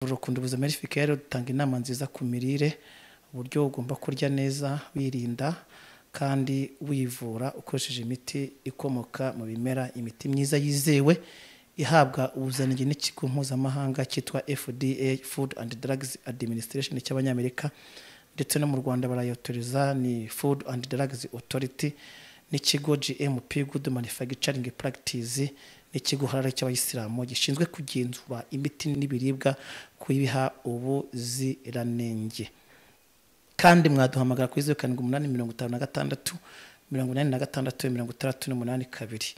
Urukundo ubuzima rero dutanga inama nziza ku mirire, uburyo ugomba kurya neza wirinda kandi wivura ukoresheje imiti ikomoka mu bimera, imiti myiza yizewe ihabwa ubuziranenge n'ikigo mpuzamahanga cyitwa FDA, Food and Drugs Administration cy'Abanyamerika, ndetse no mu Rwanda barayotoriza ni Food and Drugs Authority, n'ikigo GMP Good Manufacturing Practice, n'ikigo harare cy'Abayisilamu gishinzwe kugenzura imiti n'ibiribwa kuyiha ubuziranenge. Kandi mwaduhamagara kuri 0786 86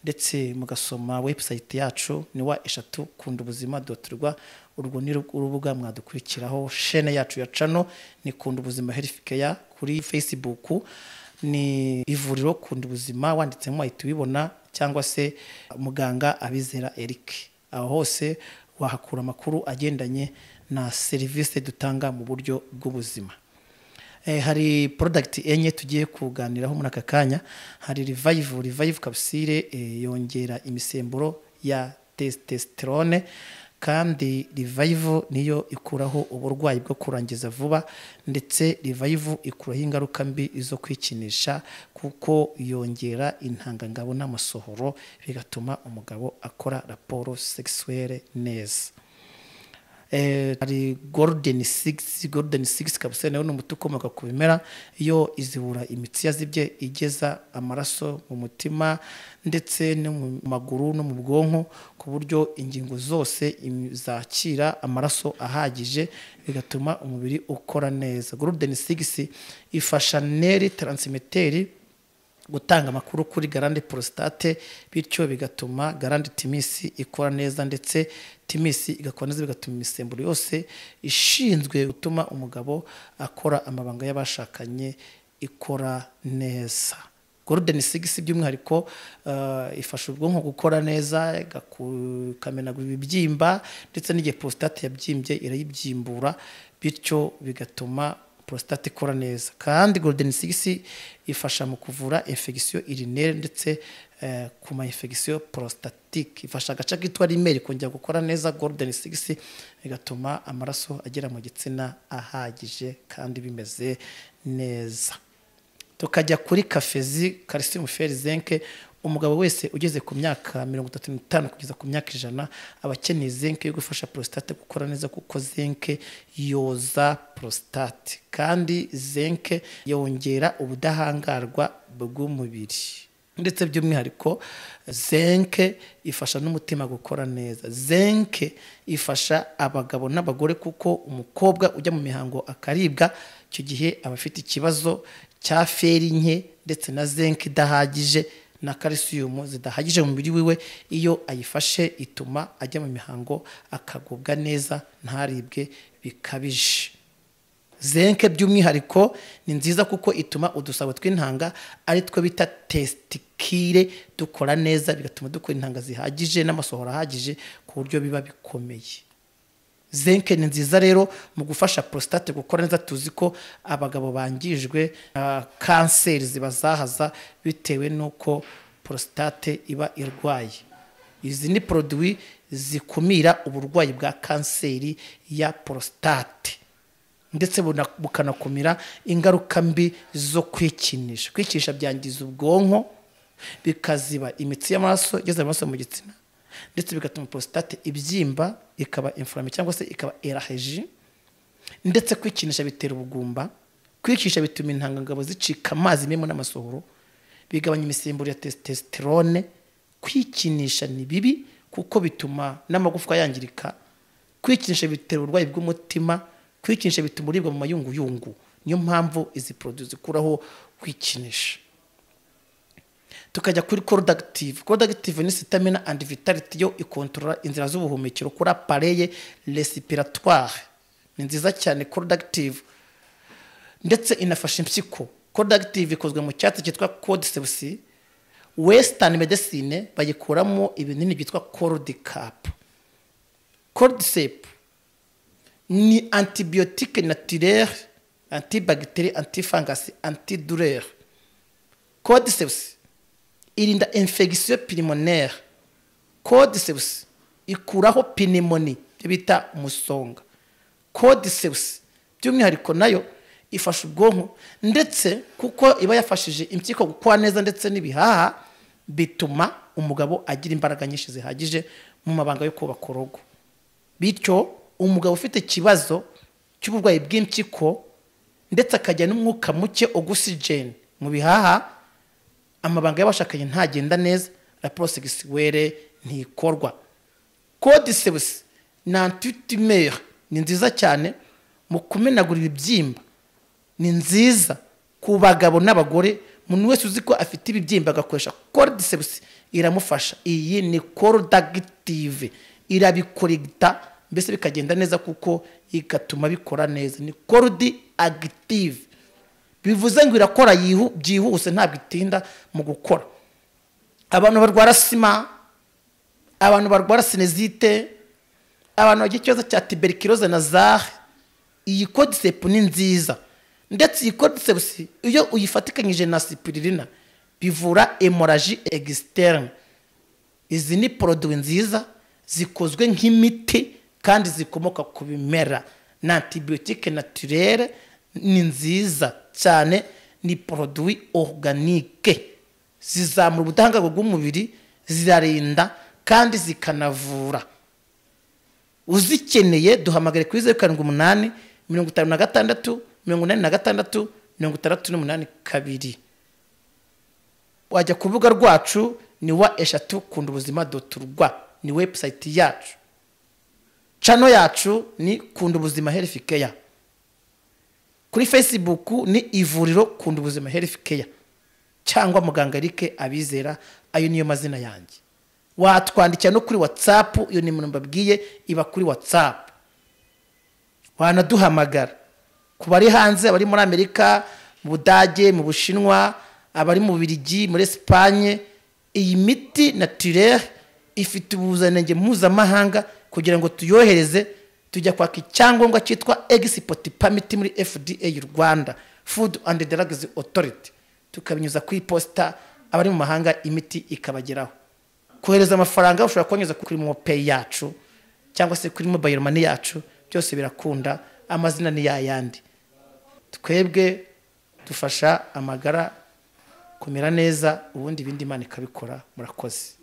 ndetse mugasoma website yacu ni wa3kundubuzima.rwa. urwo ni urubuga mwadukurikiraho. Chaîne yacu ya channel ni Kunda Ubuzima Health Care, kuri Facebook ni ivuriro Kunda Ubuzima wanditsemo ahita ubibona, cyangwa se muganga Abizera Eric. Aho hose wahakura amakuru agendanye na service dutanga mu buryo bw'ubuzima. Hari product enye tugiye kuganiraho muri aka kanya. Hari revive capsule yongera imisemburo ya testosterone, kandi revive niyo ikuraho uburwayi bwo kurangiza vuba, ndetse revive ikuraho ingaruka mbi izo kwikinisha kuko yongera intangangabo n'amasohoro bigatuma umugabo akora raporo sexuelle neza. Hari golden 6 capsule nayo n'umuti ukomoka ku bimera, iyo izibura imitsi yazibye igeza amaraso mu mutima ndetse no mu maguru no mu bwonko, ku buryo ingingo zose zakira amaraso ahagije bigatuma umubiri ukora neza. Golden 6 ifasha neri transmitter gutanga amakuru kuri grande prostate, bityo bigatuma grande thymus ikora neza, ndetse thymus igakora neza bigatuma imisemburo yose ishinzwe gutuma umugabo akora amabanga y'abashakanye ikora neza. Golden 6 by'umwihariko ifasha ubwonko gukora neza, ikamenagura ibibyimba, ndetse n'igihe prostate yabyimbye irayibyimbura, bityo bigatuma prostate ikora neza. Kandi Golden 6 ifasha mu kuvura infection urinaire ndetse ku ma infection prostatique, ifasha agace kitwa rimeri kongera gukora neza. Golden 6 igatuma amaraso agera mu gitsina ahagije kandi bimeze neza. Tukajya kuri Ca+Fe+zi calcium fer zinc. Umugabo wese ugeze ku myaka 35 kugeza ku myaka 100 abakeneye zinc yo gufasha prostate gukora neza, kuko zinc yoza prostate, kandi zinc yongera ubudahangarwa bw'umubiri, ndetse by'umwihariko zinc ifasha n'umutima gukora neza. Zinc ifasha abagabo n'abagore, kuko umukobwa ujya mu mihango akaribwa, icyo gihe abafite ikibazo cya feri nke ndetse na zinc idahagije na calcium zidahagije mu mubiri wiwe, iyo ayifashe ituma ajya mu mihango akagubwa neza ntaribwe bikabije. Zinc by'umwihariko ni nziza kuko ituma udusabo tw'intanga ari two bita testikire dukora neza, bigatuma dukora intanga zihagije n'amasohoro ahagije ku buryo biba bikomeye. Zinc ni nziza rero mu gufasha prostate gukora neza. Tuzi ko abagabo bangijwe kanseri zibazahaza bitewe nuko prostate iba irwaye. Izi ni produit zikumira uburwayi bwa kanseri ya prostate, ndetse bukanakumira ingaruka mbi zo kwikinisha. Kwikinisha byangiza ubwonko, bikaziba imitsi y'amaraso igeze amaraso mu gitsina, ndetse bigatuma prostate ibyimba, ikaba inflammée cyangwa se ikaba éragée, ndetse kwikinisha bitera ubugumba. Kwikinisha bituma intangangabo zicika amazi memo n'amasohoro, bigabanya imisemburo ya testosterone. Kwikinisha ni bibi kuko bituma n'amagufwa yangirika. Kwikinisha bitera uburwayi bw'umutima. Kwikinisha bituma uribwa mu mayunguyungu. Niyo mpamvu izi produits zikuraho kwikinisha. Tukajya kuri Cordy. Cordy ni stamina and vitality, yo ikontrola inzira z'ubuhumekero kuri appareil respiratoire. Ni nziza cyane Cordy, ndetse inafasha impyiko. Cordy ikozwe mu cyatsi cyitwa Cordyceps. Western medicine bayikuramo ibinini byitwa Cordycap. Cordyceps ni antibiotique naturel, antibactérien, antifungus, antidouleur. Cordyceps irinda infection pulmonaire. Cordyceps ikuraho pneumonie bita umusonga. Cordyceps by'umwihariko nayo ifasha ubwonko ndetse kuko iba yafashije impyiko gukora neza ndetse n'ibihaha, bituma umugabo agira imbaraga nyinshi zihagije mu mabanga yo kubaka urugo. Bityo umugabo ufite ikibazo cy'uburwayi bw'impyiko ndetse akajya n'umwuka muke oxygen mu bihaha, amabanga y'abashakanye ntagenda neza, raporo sexuelle ntikorwa. Cordyceps ni antitumeur, ni nziza cyane mu kumenagura ibibyimba, ni nziza ku bagabo n'abagore. Umuntu wese uzi ko afite ibibyimba agakoresha Cordyceps iramufasha. Iyi ni coordactive, irabikoregita mbese bikagenda neza kuko igatuma bikora neza. Ni coordactive, bivuze ngo irakora byihuse, ntabwo itinda mu gukora. Abantu barwara sima, abantu barwara sinezite, abantu bagira ikibazo cya tuberculose na zare, iyi Cordyceps ni nziza. Ndetse iyi Cordyceps iyo uyifatikanyije na spiruline bivura hemorrhagie externe. Izi ni produit nziza zikozwe nk'imiti kandi zikomoka ku bimera, na antibiotique naturelle, ni nziza cyane, ni produit organique, zizamura ubudahangarwa bw'umubiri, zirarinda kandi zikanavura. Uzikeneye duhamagare kuri 078 56 86 68 wajya ku rubuga rwacu ni wa3kundubuzima.rwa, ni website yacu. Channel yacu ni Kundubuzima Health Care. Kuri Facebook ni ivuriro Kundubuzima Health Care cyangwa muganga Eric Abizera, ayo niyo mazina yanjye. Watwandikira no kuri WhatsApp, iyo ni nimero mbabwiye iba kuri WhatsApp. Wanaduhamagara ku bari hanze, abari muri Amerika, mu Budage, mu Bushinwa, abari mu Bubiligi, muri Espagne. Iyi miti naturelle ifite ubuzanenge mpuzamahanga kugira ngo tuyohereze tujya kwaka icyangombwa cyitwa export permit muri FDA Rwanda, Food and Drugs Authority, tukabinyuza ku iposta abari mu mahanga imiti ikabageraho. Kohereza amafaranga ushobora konyeza kuri MoPay yacu cyangwa se kuri mobile money yacu, byose birakunda, amazina ni yayandi. Twebwe dufasha amagara kumera neza, ubundi ibindi Imana ikabikora. Murakoze.